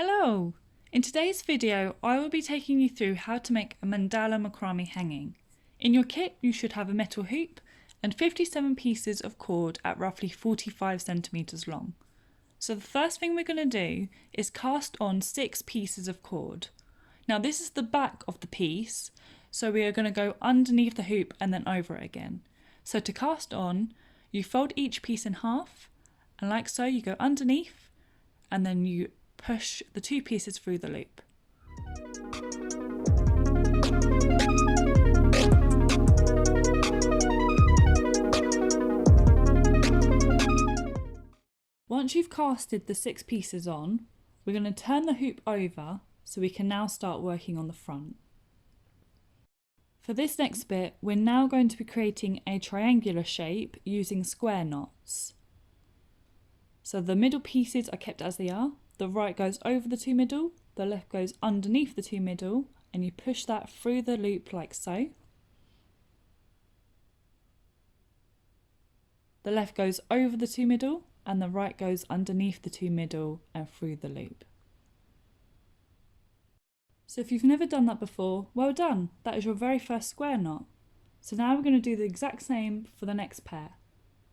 Hello! In today's video, I will be taking you through how to make a Mandala Macrame hanging. In your kit, you should have a metal hoop and 57 pieces of cord at roughly 45 centimeters long. So the first thing we're going to do is cast on 6 pieces of cord. Now this is the back of the piece, so we are going to go underneath the hoop and then over it again. So to cast on, you fold each piece in half, and like so you go underneath, and then you push the 2 pieces through the loop. Once you've casted the 6 pieces on, we're going to turn the hoop over so we can now start working on the front. For this next bit, we're now going to be creating a triangular shape using square knots. So the middle pieces are kept as they are. The right goes over the 2 middle, the left goes underneath the 2 middle, and you push that through the loop like so. The left goes over the 2 middle, and the right goes underneath the 2 middle and through the loop. So if you've never done that before, well done, that is your very first square knot. So now we're going to do the exact same for the next pair,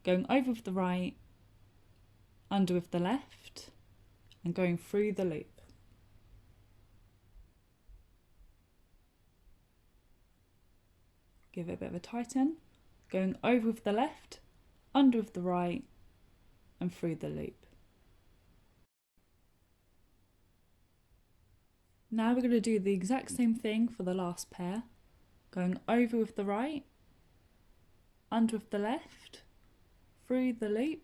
going over with the right, under with the left, and going through the loop. Give it a bit of a tighten, going over with the left, under with the right, and through the loop. Now we're going to do the exact same thing for the last pair, going over with the right, under with the left, through the loop,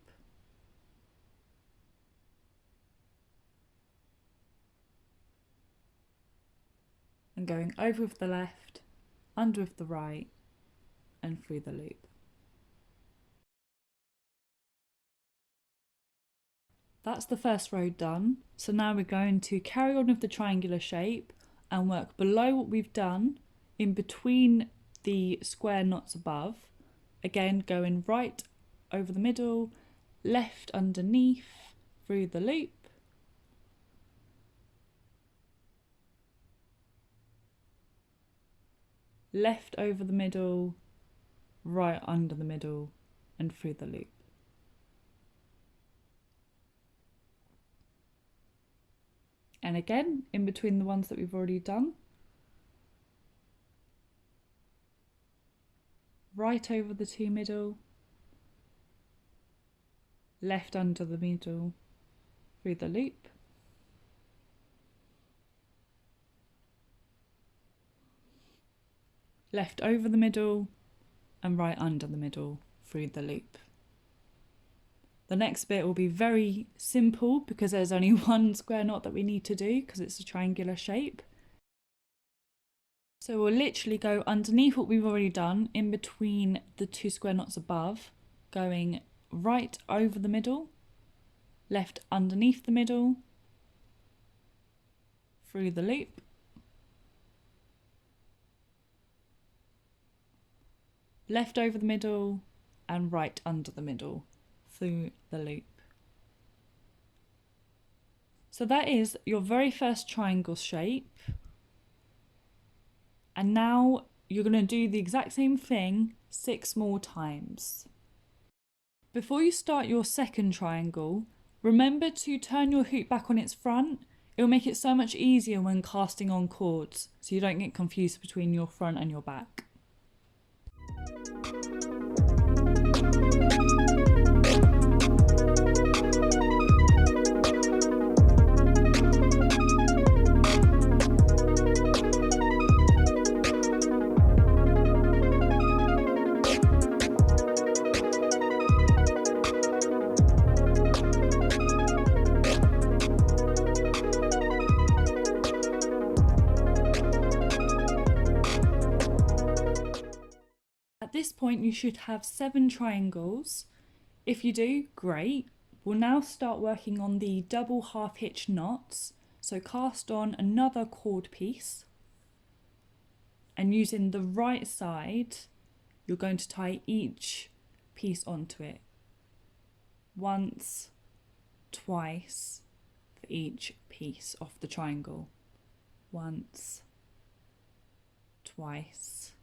and going over with the left, under with the right, and through the loop. That's the first row done. So now we're going to carry on with the triangular shape and work below what we've done in between the square knots above. Again, going right over the middle, left underneath, through the loop, left over the middle, right under the middle, and through the loop. And again, in between the ones that we've already done, right over the 2 middle, left under the middle, through the loop, left over the middle, and right under the middle, through the loop. The next bit will be very simple because there's only one square knot that we need to do because it's a triangular shape. So we'll literally go underneath what we've already done in between the 2 square knots above, going right over the middle, left underneath the middle, through the loop, left over the middle, and right under the middle, through the loop. So that is your very first triangle shape. And now you're going to do the exact same thing 6 more times. Before you start your second triangle, remember to turn your hoop back on its front. It will make it so much easier when casting on cords, so you don't get confused between your front and your back. At this point you should have 7 triangles. If you do, great. We'll now start working on the double half hitch knots. So cast on another cord piece, and using the right side you're going to tie each piece onto it. Once, twice, for each piece of the triangle. Once, twice,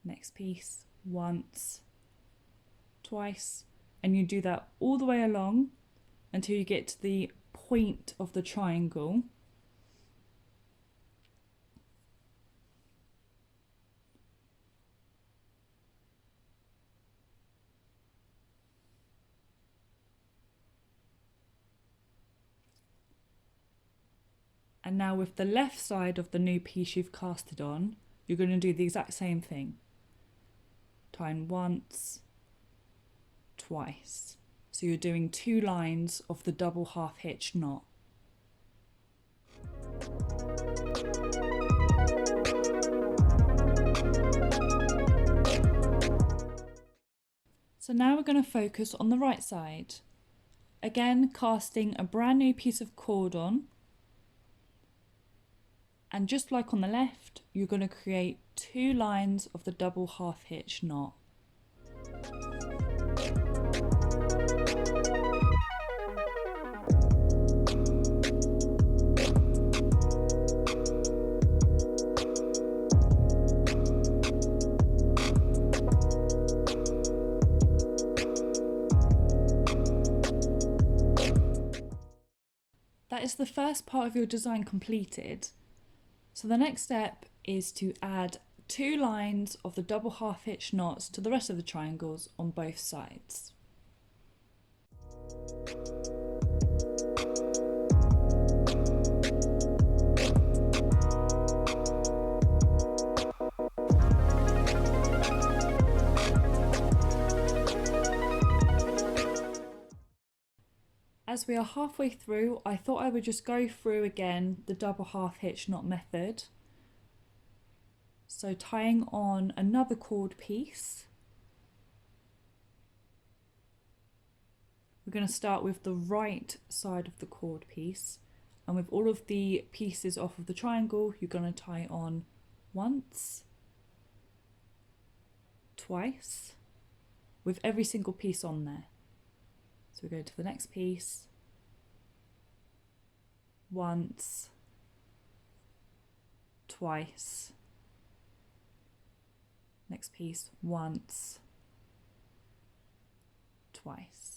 next piece, once, twice, and you do that all the way along until you get to the point of the triangle. And now with the left side of the new piece you've casted on, you're going to do the exact same thing. Tie in once, twice. So you're doing 2 lines of the double half hitch knot. So now we're going to focus on the right side. Again, casting a brand new piece of cord on. And just like on the left, you're going to create 2 lines of the double half hitch knot. That is the first part of your design completed. So the next step is to add 2 lines of the double half hitch knots to the rest of the triangles on both sides. As we are halfway through, I thought I would just go through again the double half hitch knot method. So tying on another cord piece. We're going to start with the right side of the cord piece, and with all of the pieces off of the triangle, you're going to tie on once, twice, with every single piece on there. So we go to the next piece, once, twice, next piece, once, twice.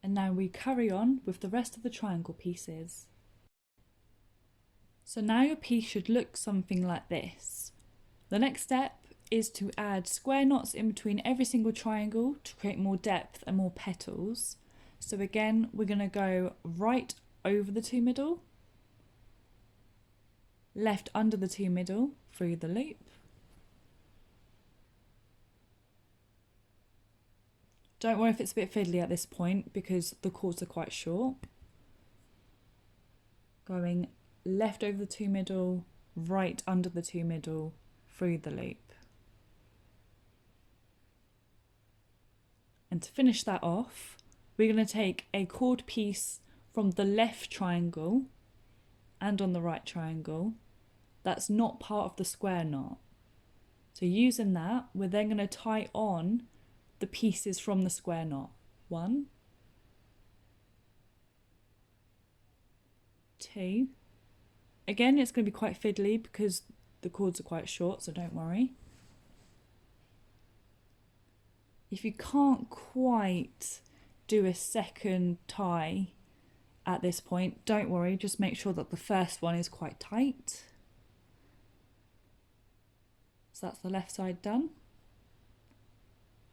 And now we carry on with the rest of the triangle pieces. So now your piece should look something like this. The next step is to add square knots in between every single triangle to create more depth and more petals. So again, we're going to go right over the 2 middle, left under the 2 middle through the loop, don't worry if it's a bit fiddly at this point because the cords are quite short. Going left over the 2 middle, right under the 2 middle, through the loop. And to finish that off, we're going to take a cord piece from the left triangle and on the right triangle that's not part of the square knot. So using that, we're then going to tie on the pieces from the square knot. 1, 2. Again, it's going to be quite fiddly because the cords are quite short, so don't worry. If you can't quite do a second tie at this point, don't worry, just make sure that the first one is quite tight. So that's the left side done.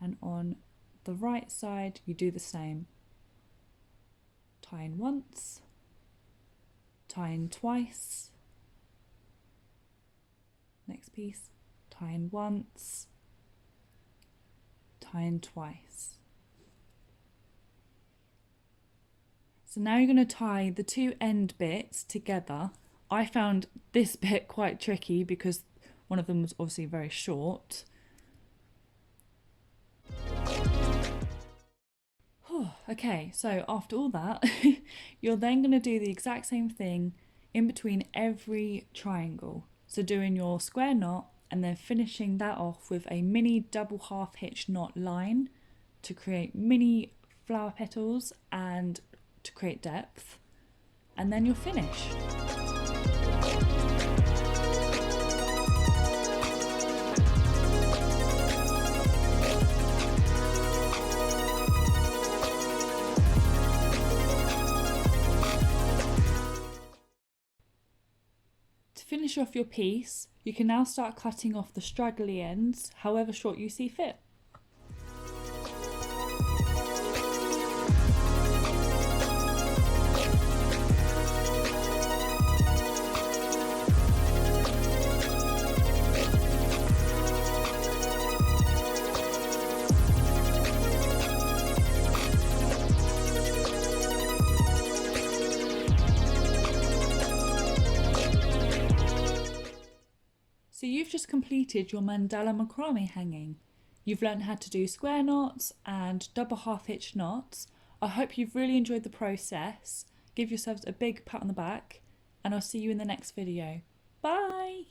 And on the right side, you do the same. Tie in once, tie in twice, next piece, tie in once, tie in twice. So now you're going to tie the 2 end bits together. I found this bit quite tricky because One of them was obviously very short. Okay, so after all that, you're then going to do the exact same thing in between every triangle. So doing your square knot and then finishing that off with a mini double half hitch knot line to create mini flower petals and to create depth, and then you'll finish. To finish off your piece, you can now start cutting off the straggly ends, however short you see fit. So you've just completed your Mandala Macrame hanging. You've learned how to do square knots and double half hitch knots. I hope you've really enjoyed the process. Give yourselves a big pat on the back, and I'll see you in the next video. Bye!